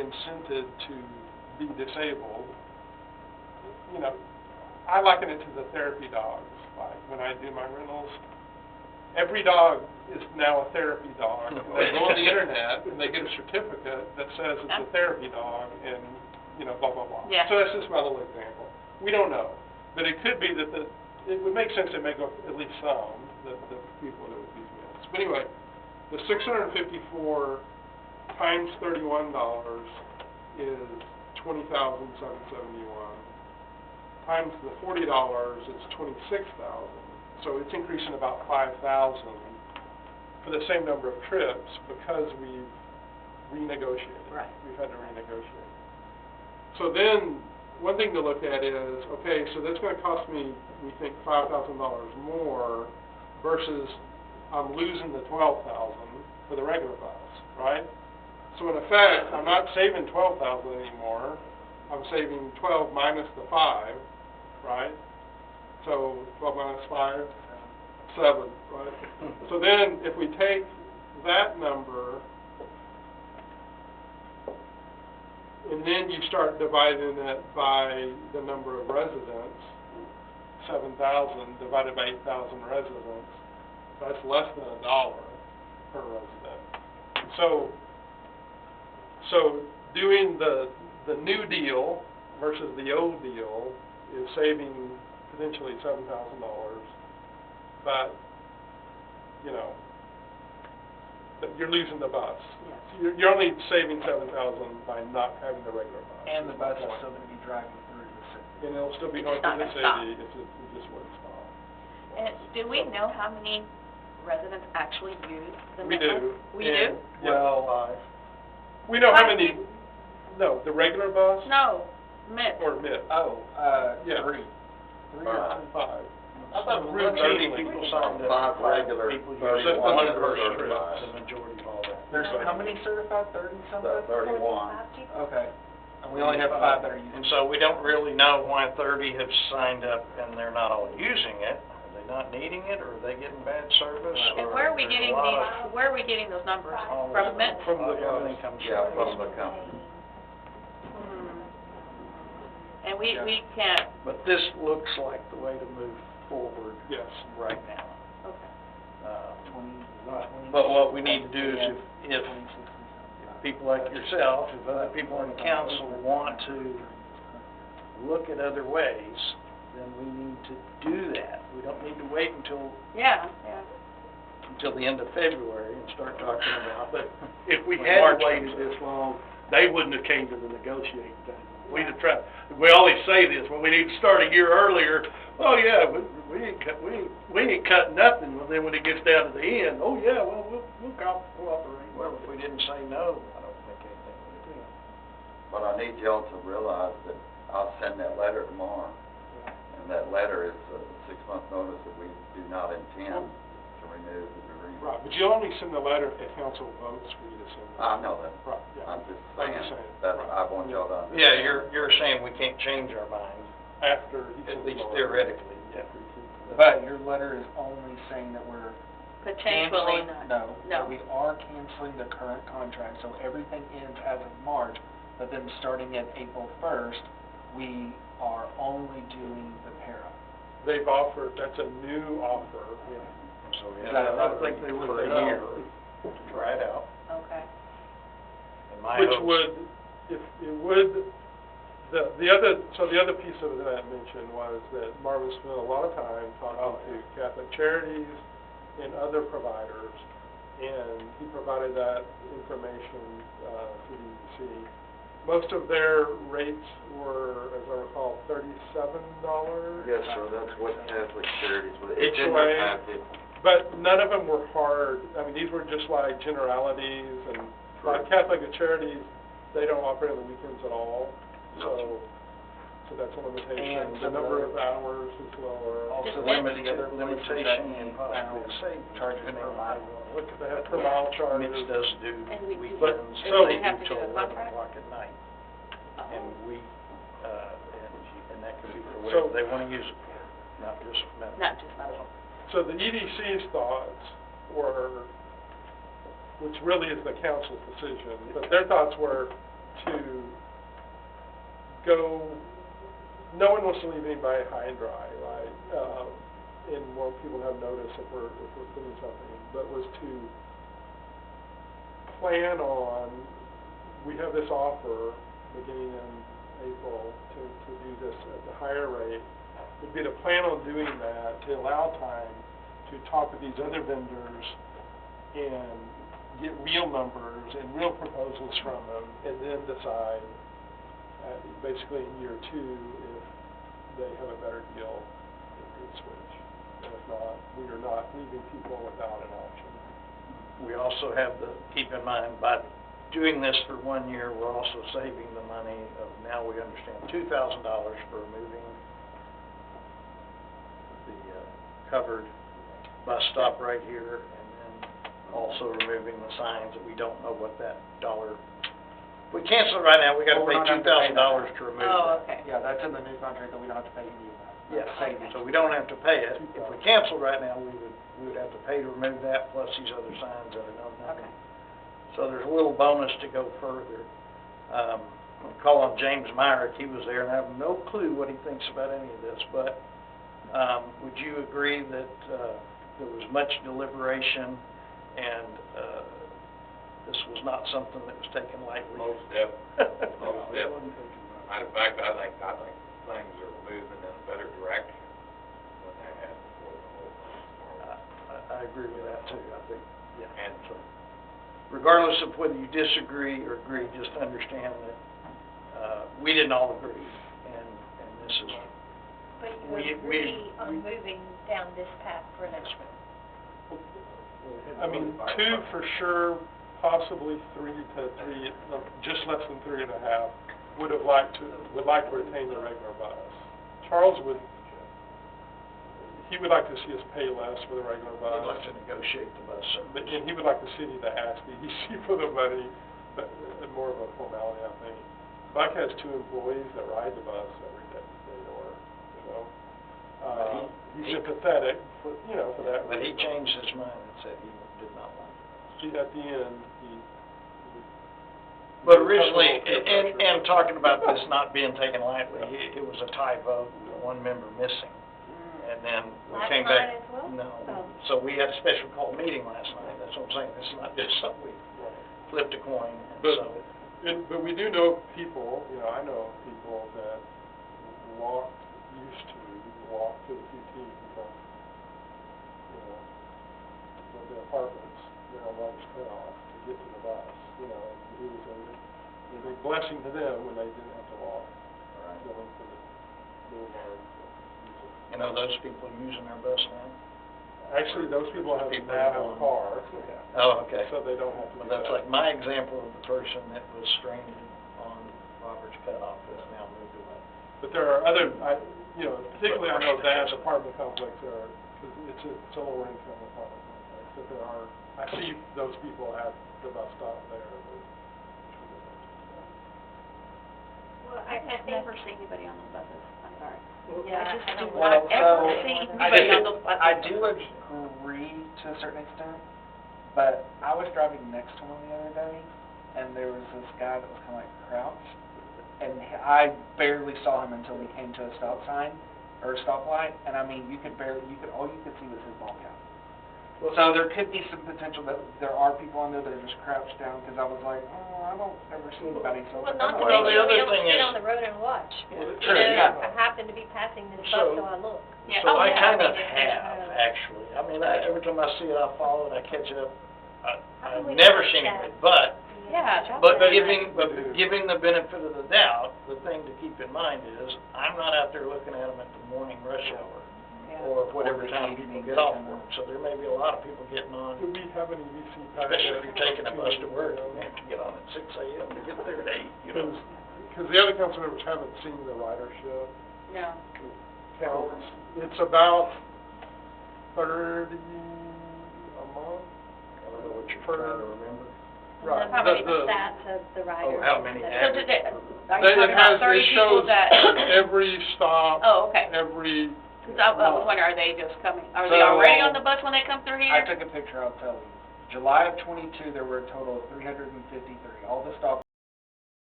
incented to be disabled, you know, I liken it to the therapy dogs. Like when I do my rentals, every dog is now a therapy dog. And they go on the internet and they get a certificate that says it's a therapy dog and, you know, blah, blah, blah. Yeah. So that's just my little example. We don't know. But it could be that it would make sense to make up at least some, the people that would use minutes. But anyway, the $654 times $31 is $20,771. Times the $40, it's $26,000. So it's increasing about $5,000 for the same number of trips because we've renegotiated. Right. We've had to renegotiate. So then, one thing to look at is, okay, so that's going to cost me, we think, $5,000 more versus I'm losing the $12,000 for the regular bus, right? So in effect, I'm not saving $12,000 anymore. I'm saving 12 minus the 5, right? So 12 minus 5, 7, right? So then if we take that number and then you start dividing it by the number of residents, 7,000 divided by 8,000 residents, that's less than $1 per resident. So doing the new deal versus the old deal is saving potentially $7,000, but, you know, you're losing the bus. Yes. You're only saving $7,000 by not having the regular bus. And the bus is still going to be driving through the city. And it'll still be It's going not through the gonna city, it just wouldn't stop. And do we know how many residents actually use the We Midland? do. We And- do? Well, We know how Why many, did- no, the regular bus No, mid. or mid? Yeah. 3. 3 or 5. I thought it was 30 Routinely. people signed up. 5 regular, People use 31 it. certified. The majority of all that. There's how many certified? 30-something? 31. Okay. And we only have 5 that are using And it. so we don't really know why 30 have signed up and they're not all using it. Are they not needing it, or are they getting bad service? And or where are we there's a getting lot these, of- where are we getting those numbers? all From of- Mint? From the Everything bus. comes Yeah, from from the company. And we Yeah. can't, But this looks like the way to move forward Yes. right now. okay. But what we need to do is if people like yourself, if other people on the council want to look at other ways, then we need to do that. We don't need to wait until Yeah. the end of February and start talking about. But if we When hadn't March waited comes this long, they wouldn't have came to the negotiating table. We'd have tried, we always say this, when we need to start a year earlier, oh yeah, we ain't cut nothing, and then when it gets down to the end, oh yeah, well, we'll cooperate. Well, if we didn't say no, I don't think anything would do. But I need y'all to realize that I'll send that letter tomorrow. And that letter is a 6-month notice that we do not intend to renew the agreement. Right, but you'll only send the letter if the council votes for you to send it. I know that. Right, yeah. I'm just I'm saying just saying, that right. I want y'all to understand. Yeah, you're saying we can't change our mind, After he at sends least the letter. theoretically. Yeah. But your letter is only saying that we're Potentially canceling, not. no, No. that we are canceling the current contract, so everything ends as of March, but then starting at April 1st, we are only doing the para. They've offered, that's a new offer. So we Is have that to right? I think they would for a year to try it out. Okay. And my Which hopes- would, if it would, the other piece of it that I mentioned was that Marvin spent a lot of time talking to Catholic Charities and other providers, and he provided that information to the EDC. Most of their rates were, as I recall, $37. Yes, sir, that's what Catholic Charities was. Each It's in way. their packet. But none of them were hard. I mean, these were just like generalities, and like Catholic Charities, they don't operate on the weekends at all. So that's a limitation. And The some of number the- of hours is lower. Also, Just some of the other limitation in places that possible savings. charges per mile. Look, they have per mile Mitch charges. does do And we do- weekends, so- they we have do to till do a 11 contract? o'clock at night. Oh. And we, and that could be for So- whatever they want to use it for, not just medical. Not just medical. So the EDC's thoughts were, which really is the council's decision, but their thoughts were to go, no one wants to leave anybody high and dry, right? And more people have notice if we're putting something, but was to plan on, we have this offer beginning in April to do this at the higher rate, would be to plan on doing that to allow time to talk with these other vendors and get real numbers and real proposals from them, and then decide, basically in year 2, if they have a better deal, they could switch. And if not, we are not leaving people without an option. We also have to keep in mind, by doing this for 1 year, we're also saving the money of, now we understand, $2,000 for removing the covered bus stop right here, and then also removing the signs that we don't know what that dollar, if we cancel it right now, we gotta Well, we pay don't have to pay $2,000 that. to remove Oh, that. okay. Yeah, that's in the new contract that we don't have to pay any of that. Yes, Okay. so we don't have to pay it. If we cancel right now, we would have to pay to remove that, plus these other signs that are known. Okay. So there's a little bonus to go further. I'm calling on James Myrick, he was there, and I have no clue what he thinks about any of this, but, would you agree that, there was much deliberation, and, this was not something that was taken lightly? Most definitely, most definitely. Matter of fact, I think things are moving in a better direction than they had before the whole thing started. I agree with that too, I think, yeah. And So, regardless of whether you disagree or agree, just understand that, we didn't all agree, and this is, But We- you agree on moving down this path for now. I mean, 2 for sure, possibly 3 to 3, just less than 3.5, would like to retain the regular bus. Charles would like to see us pay less for the regular bus. I'd like to negotiate the bus But, service. and he would like the city to ask the EDC for the money, but more of a formality, I think. Buck has 2 employees that ride the bus every day to work, so. He's sympathetic for, for that. But he reason. changed his mind and said he did not want it. See, at the end, he. But originally, and talking about this not being taken lightly, it was a tie vote, with 1 member missing. And then we Last came night back. as well? No, Oh. so we had a special call meeting last night, that's what I'm saying, this is not just something we flipped a coin, and But- so. But we do know people, I know people that used to walk to the QT from, the apartments, on lunch cutoff to get to the bus, it was a big blessing to them when they didn't have to walk, going to the boulevard. You know, those people using our bus now? Actually, those people have People now have a going- car, Oh, okay. so they don't have to do Well, that. that's like my example of the person that was stranded on Robert's cutoff has now moved away. But there are other, particularly I know Dad's apartment complex there, because it's a lower income apartment complex, but there are, I see those people at the bus stop there. Well, I I think, never see anybody on those buses, I'm sorry. yeah, I just I do don't not Well, ever so, see I anybody do- on those buses. I do agree to a certain extent, but I was driving next to one the other day, and there was this guy that was kind of like crouched, and I barely saw him until he came to a stop sign, or a stoplight, and I mean, all you could see was his ball cap. So there could be some potential that there are people on there that are just crouched down, because I was like, I don't ever see anybody, so. well, not to Well, mention, the other we don't thing sit is- on the road and watch. True, yeah. I happen to be passing this So- bus, so I look. Yeah, So oh, I yeah, kind I of mean, if have, there's no- actually. I mean, every time I see it, I follow it, I catch it up. How I've can we never watch seen that? it, but Yeah, But Yeah. giving the benefit of the doubt, the thing to keep in mind is, I'm not out there looking at them at the morning rush hour, or whatever Or the time evening, people get off kind of. work, so there may be a lot of people getting Do on, we have an EDC packet? especially if you're taking a bus to work, you have to get on at 6 AM to get there at 8, Because the other council members haven't seen the ridership No. counts. It's about 30 a month. I don't know what you're trying to remember. Right. How many The- stats of the riders? how many that- So did they, are They- you talking about it 30 people shows that, every stop, oh, okay. every. 'Cause I was wondering, are they just coming, are they So- already on the bus when they come through here? I took a picture, I'll tell you. July of '22, there were a total of 353. All the stops